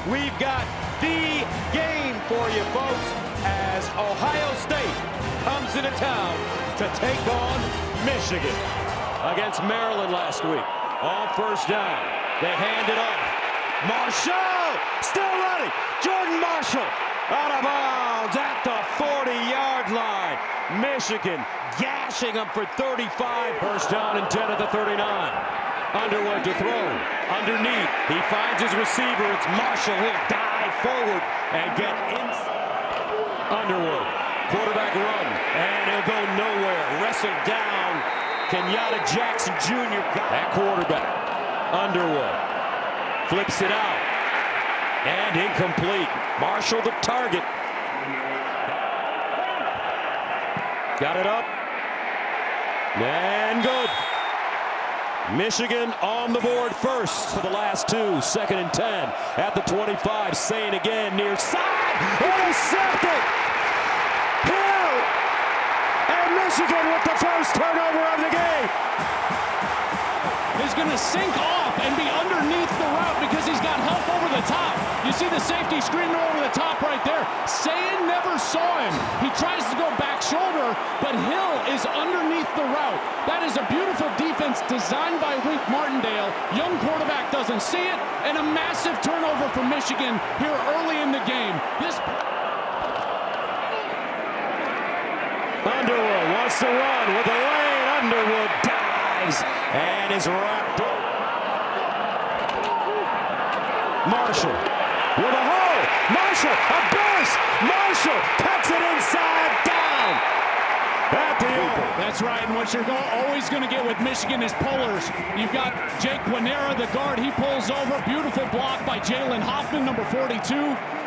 We've got the game for you, folks, as Ohio State comes into town to take on Michigan. Against Maryland last week. On first down, they hand it off. Marshall, still running. Jordan Marshall, out of bounds at the 40-yard line. Michigan gashing them for 35. First down and 10 at the 39. Underwood to throw. Underneath, he finds his receiver. It's Marshall. He'll dive forward and get inside. Underwood, quarterback run, and he'll go nowhere. Wrestled down. Kenyatta Jackson Jr. got that quarterback. Underwood flips it out. And incomplete. Marshall the target. Got it up. And good. Michigan on the board first for the last two. Second and 10 at the 25. Saying again near side. Intercepted. Hill. And Michigan with the first turnover of the game. Is going to sink off and be underneath the route because he's got help over the top. You see the safety screening over the top right there. Sayin never saw him. He tries to go back shoulder, but Hill is underneath the route. That is a beautiful defense designed by Wink Martindale. Young quarterback doesn't see it, and a massive turnover for Michigan here early in the game. Underwood wants to run with a lane. Underwood dives and is wrapped up. Marshall with a hole. Marshall, a burst. Marshall tucks it inside, down at the open. That's right, and what you're always going to get with Michigan is pullers. You've got Jake Guanera, the guard. He pulls over. Beautiful block by Jalen Hoffman, number 42.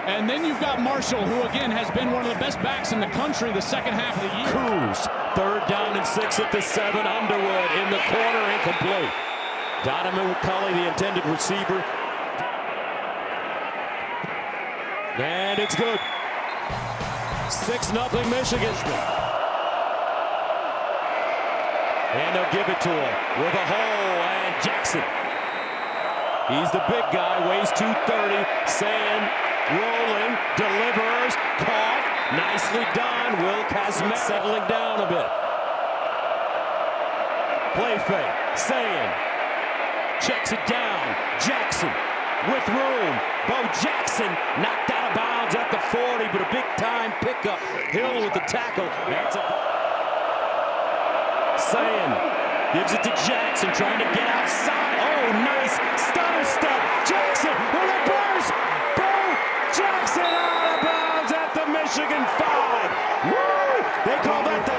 And then you've got Marshall, who, again, has been one of the best backs in the country the second half of the year. Coos, third down and 6 at the 7. Underwood in the corner, incomplete. Donovan McCulley, the intended receiver. And it's good. 6-0 Michigan. And they'll give it to him with a hole, and Jackson. He's the big guy, weighs 230. Saying, rolling, delivers, caught, nicely done. Will Kazmet settling down a bit. Play fake, Saying, checks it down. Jackson with room. Bo Jackson knocked out of bounds at the 40, but a big-time pickup. Hill with the tackle. That's a... Saying gives it to Jackson, trying to get outside. Oh, nice stunner step. Jackson with a burst. Bo Jackson out of bounds at the Michigan 5. Woo! They call that the...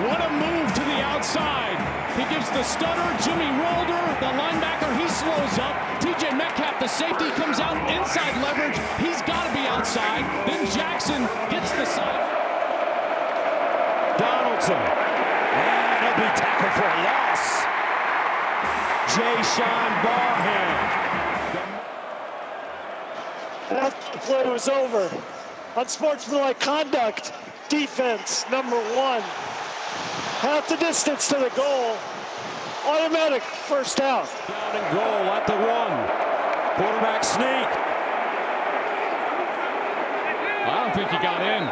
What a move to the outside. He gives the stunner. Jimmy Rolder, the linebacker, he slows up. TJ Metcalf, the safety, comes out inside leverage. He's got to be outside. Then Jackson gets the side. Donaldson. And he'll be tackled for a loss. Jay Sean Barham. After the play was over, unsportsmanlike conduct, defense, number 1. Half the distance to the goal, automatic first down. Down and goal at the 1. Quarterback sneak. I don't think he got in.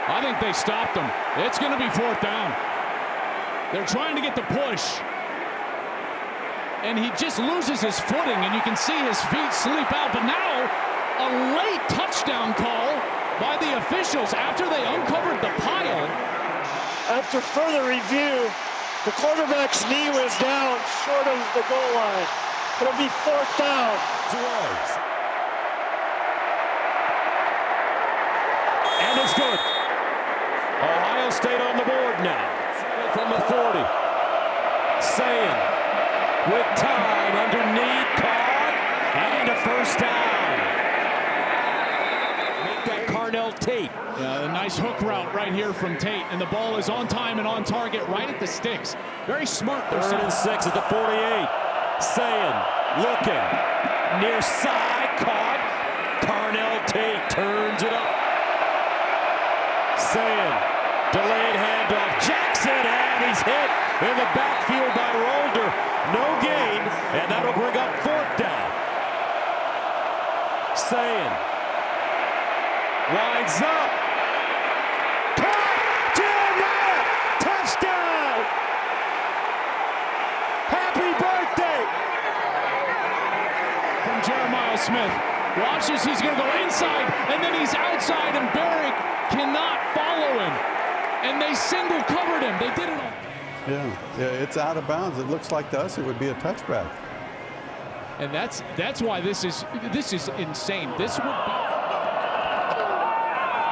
I think they stopped him. It's going to be 4th down. They're trying to get the push. And he just loses his footing, and you can see his feet sleep out. But now, a late touchdown call by the officials after they uncovered the pile. After further review, the quarterback's knee was down short of the goal line. It'll be 4th down. And it's good. Ohio State on the board now. From the 40. Saying with time underneath, caught, and a first down. Make that Carnell Tate. Yeah, a nice hook route right here from Tate, and the ball is on time and on target right at the sticks. Very smart. 3rd and 6 at the 48. Saying, looking, near side, caught. Carnell Tate turns it up. Saying, delayed handoff. Jackson, and he's hit in the backfield by Rolder. No gain, and that'll bring up 4th down. Saying. Winds up. Caught! Jeremiah! Touchdown! Happy birthday! From Jeremiah Smith. Watches, he's going to go inside, and then he's outside, and Barrick cannot follow him. And they single covered him. They did it all. Yeah, it's out of bounds. It looks like to us it would be a touchback. And that's why this is insane. This would be.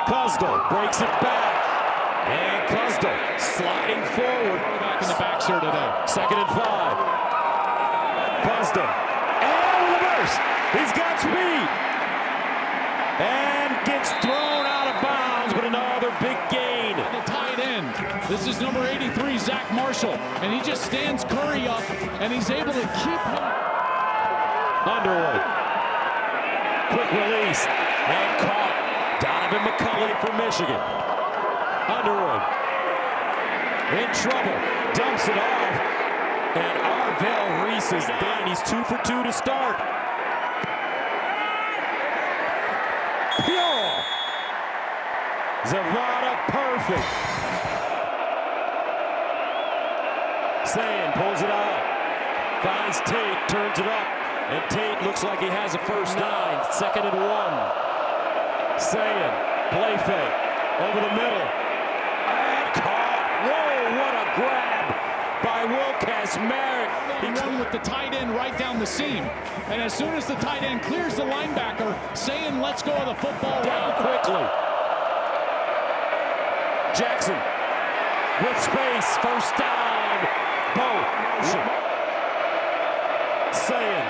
Cusdell breaks it back. And Cusdell sliding forward. Back in the backs here today. 2nd and 5. Cusdell. And reverse. He's got speed. And gets thrown out of bounds, but another big gain. The tight end. This is number 83, Zach Marshall. And he just stands Curry up, and he's able to keep him. Underwood. Quick release. And caught. Donovan McCulley from Michigan. Underwood. In trouble. Dumps it off. And Arvell Reese is done. He's 2 for 2 to start. Pure. Zavada perfect. Sayin pulls it out. Finds Tate, turns it up. And Tate looks like he has a first down. 2nd and 1. Sayin, play fake. Over the middle. And caught. Whoa, what a grab by Wilcas Merrick. He run with the tight end right down the seam. And as soon as the tight end clears the linebacker, Sayin lets go of the football down quickly. Jackson with space. First down. Bo. Sayin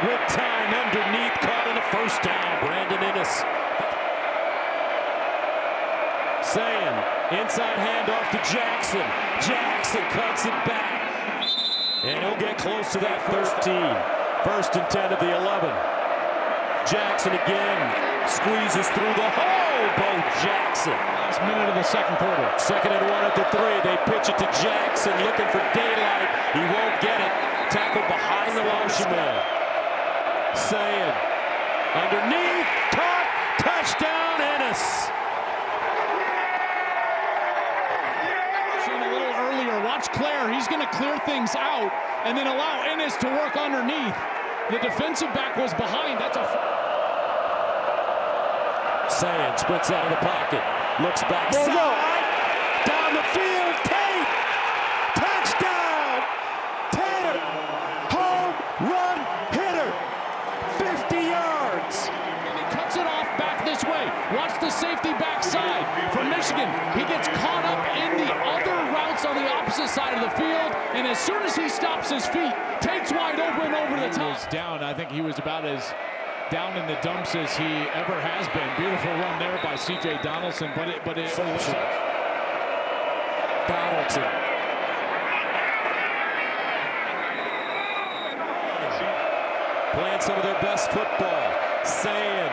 with time underneath. Caught in a first down. Brandon Ennis. Sayin, inside handoff to Jackson. Jackson cuts it back. And he'll get close to that 13. 1st and 10 at the 11. Jackson again squeezes through the hole. Bo Jackson. Last minute of the 2nd quarter. 2nd and 1 at the 3. They pitch it to Jackson looking for daylight. He won't get it. Tackled behind the Washington man. Sayin underneath. Caught. Touchdown Ennis. Watch Claire, he's going to clear things out and then allow Ennis to work underneath. The defensive back was behind. That's a... Sayin splits out of the pocket. Looks backside. Down the field. Tate. Touchdown. Tater. Home run hitter. 50 yards. And he cuts it off back this way. Watch the safety backside from Michigan. He gets caught up in the other routes on the opposite side of the field, and as soon as he stops his feet, Tate's wide open over the top. He was down. I think he was about as down in the dumps as he ever has been. Beautiful run there by C.J. Donaldson, but it Donaldson. Playing some of their best football. Sayin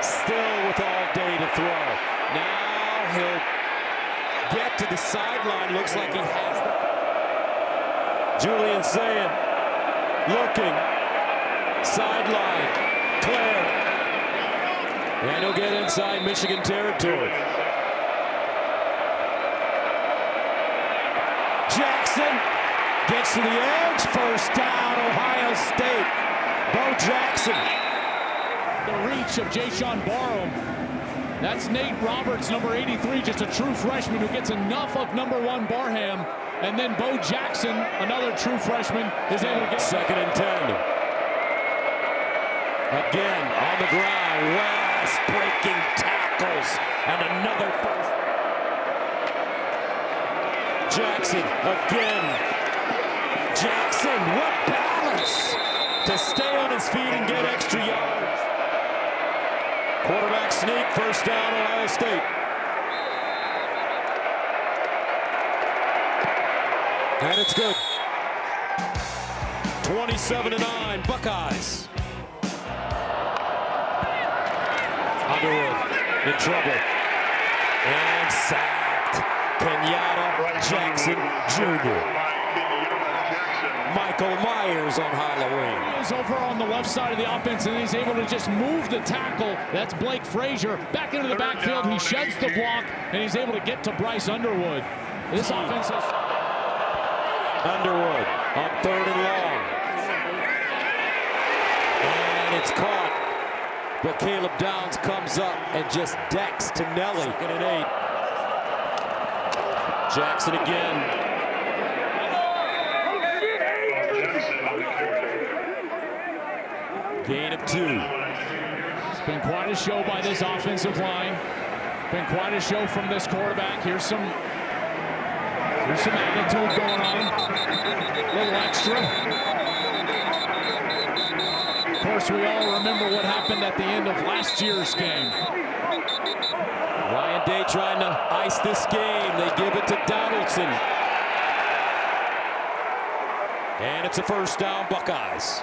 still with all day to throw. Now he'll get to the sideline. Looks like he has the... Julian Sayin looking. Sideline. Claire. And he'll get inside Michigan territory. Jackson gets to the edge. First down, Ohio State. Bo Jackson. The reach of Jayshon Barham. That's Nate Roberts, number 83, just a true freshman who gets enough of number 1 Barham. And then Bo Jackson, another true freshman, is able to get... 2nd and 10. Again, on the ground, West breaking tackles. And another first. Jackson again. Jackson, what balance to stay on his feet and get extra yards. Quarterback sneak, first down, Ohio State. And it's good. 27-9, Buckeyes. Underwood in trouble. And sacked. Kenyatta Jackson Jr. Mike Michael Myers on Halloween. He is over on the left side of the offense, and he's able to just move the tackle. That's Blake Frazier back into the backfield. He sheds the block, and he's able to get to Bryce Underwood. This offense is... Underwood on 3rd and long. And it's caught. But Caleb Downs comes up and just decks to Nelly. 2nd and 8. Jackson again. Gain of 2. It's been quite a show by this offensive line. Been quite a show from this quarterback. Here's some attitude going on. A little extra. Of course, we all remember what happened at the end of last year's game. Ryan Day trying to ice this game. They give it to Donaldson. And it's a 1st down, Buckeyes.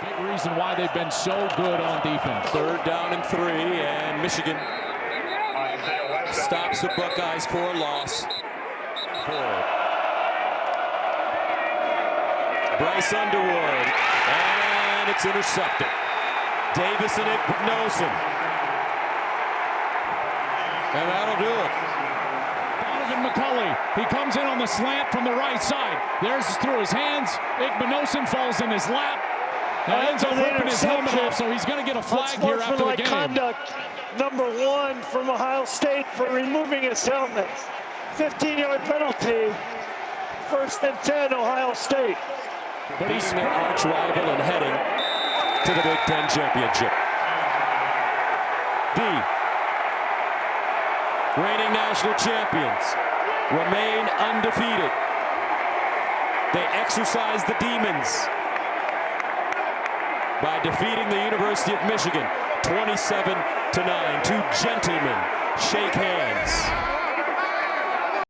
Big reason why they've been so good on defense. 3rd down and 3, and Michigan stops the Buckeyes for a loss. Bryce Underwood, and it's intercepted. Davis and Ignosin. And that'll do it. Donovan McCulley, he comes in on the slant from the right side. There's through his hands. Ignosin falls in his lap. Now ends up ripping his helmet off, so he's going to get a flag here after the game. Conduct number 1 from Ohio State for removing his helmet. 15-yard penalty. 1st and 10, Ohio State. But he's their arch rival and heading to the Big Ten championship. The reigning national champions remain undefeated. They exercise the demons by defeating the University of Michigan 27-9. 2 gentlemen shake hands.